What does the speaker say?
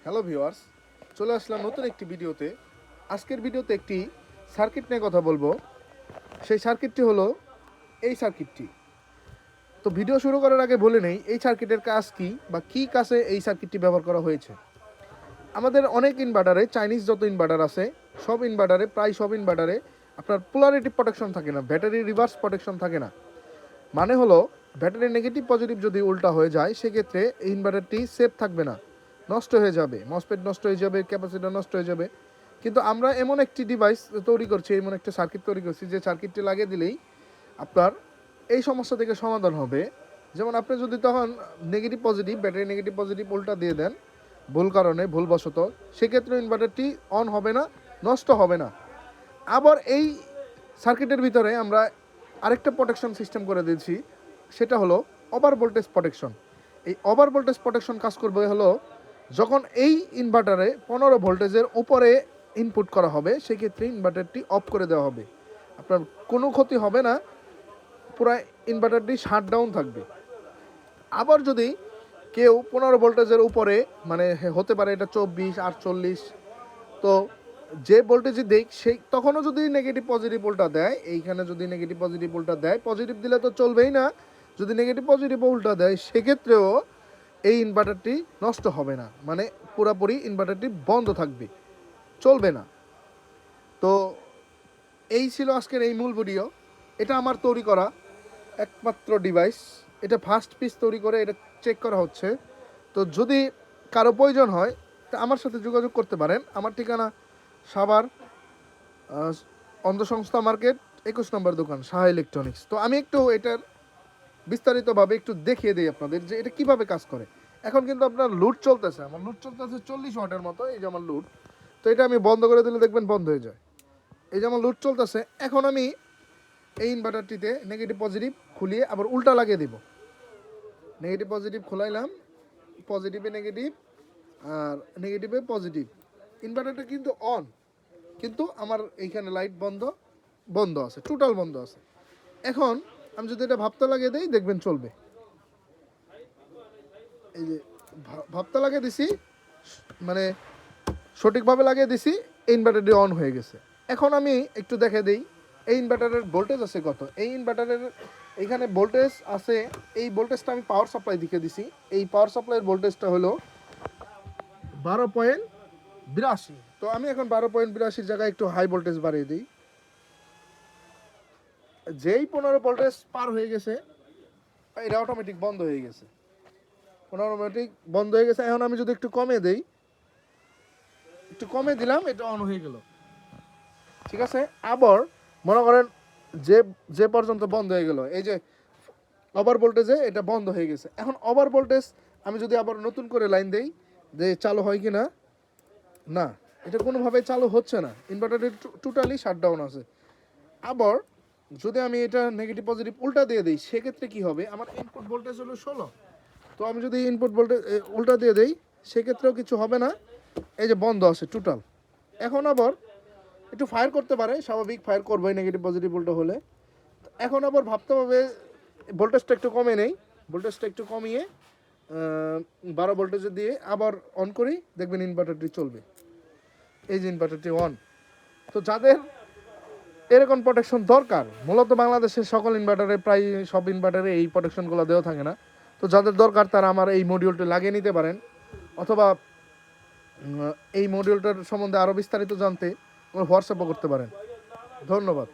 Hello viewers, চলে আসলাম নতুন একটি ভিডিওতে। আজকের ভিডিওতে একটি সার্কিট নিয়ে কথা বলবো। সেই সার্কিটটি হলো এই সার্কিটটি। তো ভিডিও শুরু করার আগে বলে নেই এই সার্কিটের কাজ কি বা কী কাজে এই সার্কিটটি ব্যবহার করা হয়েছে। আমাদের অনেক ইনভার্টারে, চাইনিজ যত ইনভার্টার আছে প্রায় সব ইনভার্টারে আপনার পোলারিটি প্রোটেকশন থাকে না, ব্যাটারি রিভার্স প্রোটেকশন থাকে না। মানে হলো ব্যাটারি নেগেটিভ পজিটিভ যদি উল্টা হয়ে যায় সেক্ষেত্রে এই ইনভার্টারটি সেফ থাকবে না, নষ্ট হয়ে যাবে, মসফেট নষ্ট হয়ে যাবে, ক্যাপাসিটর নষ্ট হয়ে যাবে। কিন্তু আমরা এমন একটি ডিভাইস তৈরি করছি, এমন একটা সার্কিট তৈরি করছি যে সার্কিটটি লাগিয়ে দিলেই আপনার এই সমস্যা থেকে সমাধান হবে। যেমন আপনি যদি তখন negative positive, battery negative positive উল্টা দিয়ে দেন ভুল কারণে, ভুলবশত, সেক্ষেত্রে ইনভার্টারটি অন হবে না, নষ্ট হবে না। আবার এই সার্কিটের ভিতরে আমরা আরেকটা প্রোটেকশন সিস্টেম করে দিয়েছি, সেটা হলো ওভার ভোল্টেজ প্রোটেকশন। এই ওভার ভোল্টেজ প্রোটেকশন কাজ করবে হলো যখন এই ইনভার্টারে 15 ভোল্টেজের উপরে ইনপুট করা হবে সেক্ষেত্রে ইনভার্টারটি অফ করে দেওয়া হবে। আপনার কোনো ক্ষতি হবে না, পুরো ইনভার্টারটি শাটডাউন থাকবে। আবার যদি কেউ 15 ভোল্টেজের উপরে, মানে হতে পারে এটা 24, 48, তো যে ভোল্টেজে দেখ সেই তখনও যদি নেগেটিভ পজিটিভ উল্টা দেয়, এইখানে যদি নেগেটিভ পজিটিভ উল্টা দেয়, পজিটিভ দিলে তো চলবেই না, যদি নেগেটিভ পজিটিভ উল্টা দেয় সেক্ষেত্রেও এই ইনভার্টারটি নষ্ট হবে না, মানে পুরোপুরি ইনভার্টারটি বন্ধ থাকবে, চলবে না। তো এই ছিল আজকের এই মূল ভিডিও। এটা আমার তৈরি করা একমাত্র ডিভাইস, এটা ফার্স্ট পিস তৈরি করে এটা চেক করা হচ্ছে। তো যদি কারো প্রয়োজন হয় তা আমার সাথে যোগাযোগ করতে পারেন। আমার ঠিকানা সাভার অন্ধসংস্থা মার্কেট 21 নম্বর দোকান, সাহা ইলেকট্রনিক্স। তো আমি একটু এটার বিস্তারিতভাবে একটু দেখিয়ে দিই আপনাদের যে এটা কিভাবে কাজ করে। এখন কিন্তু আপনার লুট চলতেছে, আমার লুট চলতেছে 40 ওয়াটের মতো, এই যে আমার লুট। তো এটা আমি বন্ধ করে দিলে দেখবেন বন্ধ হয়ে যায়। এই যে আমার লুট চলতেছে, এখন আমি এই ইনভার্টারটিতে নেগেটিভ পজিটিভ খুলিয়ে আবার উল্টা লাগিয়ে দিব। নেগেটিভ পজিটিভ খোলাইলাম, পজিটিভে নেগেটিভ আর নেগেটিভে পজিটিভ। ইনভার্টারটা কিন্তু অন, কিন্তু আমার এইখানে লাইট বন্ধ, বন্ধ আছে, টোটাল বন্ধ আছে। এখন আমি যদি এটা ভাবতে লাগিয়ে দিই দেখবেন চলবে। এই যে ভাবতে লাগিয়ে দিছি, মানে সঠিকভাবে লাগিয়ে দিছি, ইনভার্টারটি অন হয়ে গেছে। এখন আমি একটু দেখে দিই এই ইনভার্টারের ভোল্টেজ আছে কত। এই ইনভার্টারের এইখানে ভোল্টেজ আছে, এই ভোল্টেজটা আমি পাওয়ার সাপ্লাই দিকে দিছি। এই পাওয়ার সাপ্লাইয়ের ভোল্টেজটা হলো 12.82। তো আমি এখন 12.82 জায়গায় একটু হাই ভোল্টেজ বাড়িয়ে দিই। যেই 15 ভোল্টেজ পার হয়ে গেছে এটা অটোমেটিক বন্ধ হয়ে গেছে, অটোমেটিক বন্ধ হয়ে গেছে। এখন আমি যদি একটু কমে দেই, একটু কমে দিলাম, এটা অন হয়ে গেল, ঠিক আছে। আবার মনে করেন যে যে পর্যন্ত বন্ধ হয়ে গেল, এই যে ওভার ভোল্টেজে এটা বন্ধ হয়ে গেছে। এখন ওভার ভোল্টেজ আমি যদি আবার নতুন করে লাইন দেই যে চালু হয় কি না, না, এটা কোনোভাবে চালু হচ্ছে না, ইনভার্টারটি টোটালি শাটডাউন আছে। আবার যদি আমি এটা নেগেটিভ পজিটিভ উল্টা দিয়ে দিই সেক্ষেত্রে কি হবে, আমার ইনপুট ভোল্টেজ হলো 16, তো আমি যদি ইনপুট ভোল্টেজ উল্টা দিয়ে দিই সেক্ষেত্রেও কিছু হবে না, এই যে বন্ধ আছে টোটাল। এখন আবার একটু ফায়ার করতে পারে, স্বাভাবিক ফায়ার করবে নেগেটিভ পজিটিভ উল্টো হলে। এখন আবার ভাবতে হবে ভোল্টেজটা একটু কমে নেই, ভোল্টেজটা একটু কমিয়ে 12 ভোল্টেজে দিয়ে আবার অন করি, দেখবেন ইনভার্টারটি চলবে। এই যে ইনভার্টারটি অন। তো যাদের এরকম প্রোটেকশন দরকার, মূলত বাংলাদেশের সকল ইনভার্টারে, প্রায় সব ইনভার্টারে এই প্রোটেকশনগুলো দেওয়া থাকে না। তো যাদের দরকার তারা আমার এই মডিউলটি লাগিয়ে নিতে পারেন, অথবা এই মডিউলটার সম্বন্ধে আরও বিস্তারিত জানতে হোয়াটসঅ্যাপও করতে পারেন। ধন্যবাদ।